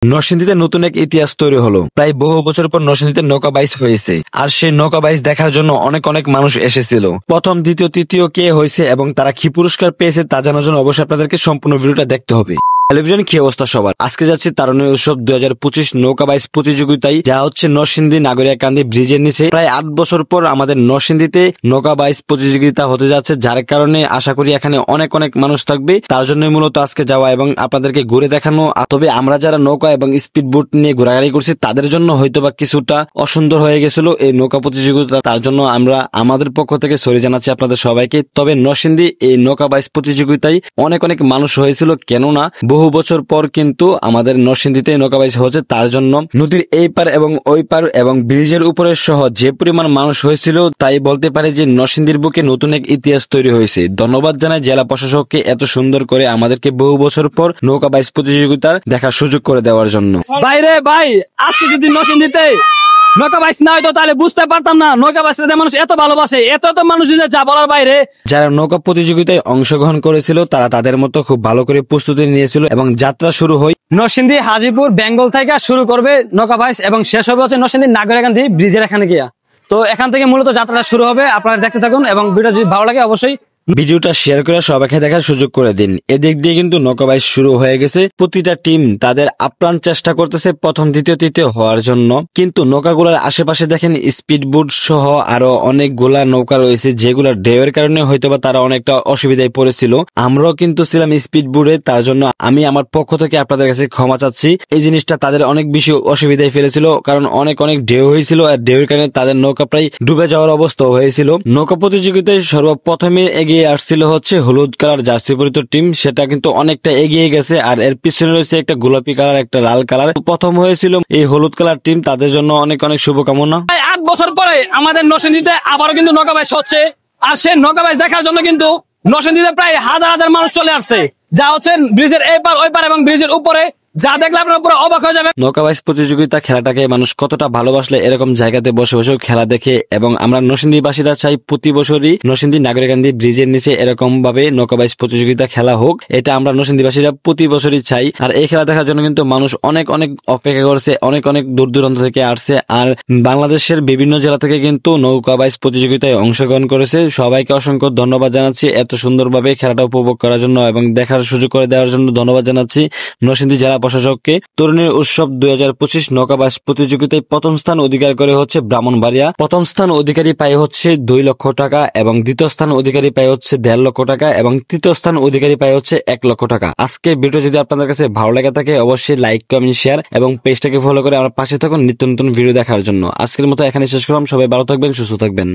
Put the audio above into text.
নরসিংদীতে নতুন এক ইতিহাস তৈরি হলো। প্রায় বহু বছর পর নরসিংদীতে নৌকা বাইচ হয়েছে, আর সেই নৌকা বাইচ দেখার জন্য অনেক অনেক মানুষ এসেছিল। প্রথম, দ্বিতীয়, তৃতীয় কে হয়েছে এবং তারা কি পুরস্কার পেয়েছে তা জানার জন্য অবশ্যই আপনাদেরকে সম্পূর্ণ ভিডিওটা দেখতে হবে। টেলিভিশন কি অবস্থা সবার, আজকে যাচ্ছি তারুণ্য উৎসব 2025 নৌকা বাইচ প্রতিযোগিতায়, যা হচ্ছে নরসিংদী নাগরিয়াকান্দি ব্রিজের নিচে। প্রায় 8 বছর পর আমাদের নরসিংদীতে নৌকা বাইচ প্রতিযোগিতা হতে যাচ্ছে, যার কারণে আশা করি এখানে অনেক অনেক মানুষ থাকবে। তার জন্য মূলত আজকে যাওয়া এবং আপনাদেরকে ঘুরে দেখানো। তবে আমরা যারা নৌকা এবং স্পিড বোট নিয়ে ঘোরাঘুরি করছি তাদের জন্য হয়তোবা কিছুটা অসুন্দর হয়ে গেছিল এই নৌকা প্রতিযোগিতা, তার জন্য আমরা আমাদের পক্ষ থেকে সরি জানাচ্ছি আপনাদের সবাইকে। তবে নরসিংদী এই নৌকা বাইচ প্রতিযোগিতায় অনেক অনেক মানুষ হয়েছিল, কেননা বহু বছর পর কিন্তু আমাদের নরসিংদীতে নৌকা বাইচ হচ্ছে, তার জন্য নদীর এই পার এবং ওই পার এবং ব্রিজের উপরে সহ যে পরিমাণ মানুষ হয়েছিল তাই বলতে পারে যে নরসিংদীর বুকে নতুন এক ইতিহাস তৈরি হয়েছে। ধন্যবাদ জানাই জেলা প্রশাসককে এত সুন্দর করে আমাদেরকে বহু বছর পর নৌকা বাইচ প্রতিযোগিতার দেখার সুযোগ করে দেওয়ার জন্য। বাইরে ভাই, আজকে যদি নরসিংদীতে নৌকা বাইচ না হয়তো তাহলে বুঝতে পারতাম না নৌকা বাইচতে মানুষ এত ভালোবাসে, এত মানুষ যা বলার বাইরে। যারা নৌকা প্রতিযোগিতায় অংশগ্রহণ করেছিল তারা তাদের মতো খুব ভালো করে প্রস্তুতি নিয়েছিল এবং যাত্রা শুরু হয় নরসিংদী হাজিপুর বেঙ্গল থেকে শুরু করবে নৌকা বাইচ এবং শেষ হবে হচ্ছে নরসিংদী নাগরিয়াকান্দি ব্রিজের এখানে গিয়া। তো এখান থেকে মূলত যাত্রাটা শুরু হবে, আপনারা দেখতে থাকুন এবং ভিডিও যদি ভালো লাগে অবশ্যই ভিডিওটা শেয়ার করে সবাইকে দেখার সুযোগ করে দিন। এদিক দিয়ে কিন্তু নৌকা বাইচ শুরু হয়ে গেছে। প্রতিটা টিম তাদের আপ্রাণ চেষ্টা করতেছে প্রথম, দ্বিতীয়, তৃতীয় হওয়ার জন্য, কিন্তু নৌকাগুলোর আশেপাশে দেখেন স্পিড বোট সহ আরো অনেকগুলা নৌকা রয়েছে, যেগুলা ঢেউয়ের কারণে হয়তোবা তারা অনেকটা অসুবিধায় পড়েছিল। আমরাও কিন্তু ছিলাম স্পিড বোটে, তার জন্য আমি আমার পক্ষ থেকে আপনাদের কাছে ক্ষমা চাচ্ছি। এই জিনিসটা তাদের অনেক বেশি অসুবিধায় ফেলেছিল, কারণ অনেক অনেক ঢেউ হয়েছিল, আর ঢেউয়ের কারণে তাদের নৌকা প্রায় ডুবে যাওয়ার অবস্থা হয়েছিল। নৌকা প্রতিযোগিতায় সর্বপ্রথমে এগিয়ে আসছিল হচ্ছে হলুদ কালার জার্সি পরিত টিম, সেটা কিন্তু অনেকটা এগিয়ে গেছে, আর এর পিছনে রয়েছে একটা গোলাপি কালার, একটা লাল কালার। প্রথম হয়েছিল এই হলুদ কালার টিম, তাদের জন্য অনেক অনেক শুভকামনা। 8 বছর পরে আমাদের নরসিংদীতে আবারও কিন্তু নৌকা বাইচ হচ্ছে, আর সেই নৌকা বাইচ দেখার জন্য কিন্তু নরসিংদীতে প্রায় হাজার হাজার মানুষ চলে আসছে, যা হচ্ছে ব্রিজের এই পার ওই পার এবং ব্রিজের উপরে, যা দেখলে আপনারা পুরো অবাক হয়ে যাবে। নৌকা বাইচ প্রতিযোগিতা খেলাটাকে মানুষ কতটা ভালোবাসলে এরকম জায়গাতে বসে বসেও খেলা দেখে, এবং আমরা নরসিংদীবাসীরা চাই প্রতি বছরই নরসিংদী নাগরিকান্দি ব্রিজের নিচে এরকম ভাবে নৌকা বাইচ প্রতিযোগিতা খেলা হোক, এটা আমরা নরসিংদীবাসীরা প্রতি বছরই চাই। আর এই খেলা দেখার জন্য কিন্তু মানুষ অনেক অনেক অপেক্ষা করছে, অনেক অনেক দূর দূরান্ত থেকে আসছে, আর বাংলাদেশের বিভিন্ন জেলা থেকে কিন্তু নৌকা বাইচ প্রতিযোগিতায় অংশগ্রহণ করেছে। সবাইকে অসংখ্য ধন্যবাদ জানাচ্ছি এত সুন্দরভাবে খেলাটা উপভোগ করার জন্য এবং দেখার সুযোগ করে দেওয়ার জন্য ধন্যবাদ জানাচ্ছি নরসিংদী জেলা প্রশাসককে। তরুণের উৎসব 2025 নৌকা বাইচ প্রতিযোগিতায় প্রথম স্থান অধিকার করে হচ্ছে ব্রাহ্মণবাড়িয়া। প্রথম স্থান অধিকারী পায় হচ্ছে 2 লক্ষ টাকা, এবং দ্বিতীয় স্থান অধিকারী পায় হচ্ছে 1.5 লক্ষ টাকা, এবং তৃতীয় স্থান অধিকারী পায় হচ্ছে 1 লক্ষ টাকা। আজকে ভিডিও যদি আপনাদের কাছে ভালো লাগে থাকে অবশ্যই লাইক, কমেন্ট, শেয়ার এবং পেজটাকে ফলো করে আমার পাশে থাকুন নিত্য নতুন ভিডিও দেখার জন্য। আজকের মতো এখানে শেষ করলাম। সবাই ভালো থাকবেন, সুস্থ থাকবেন।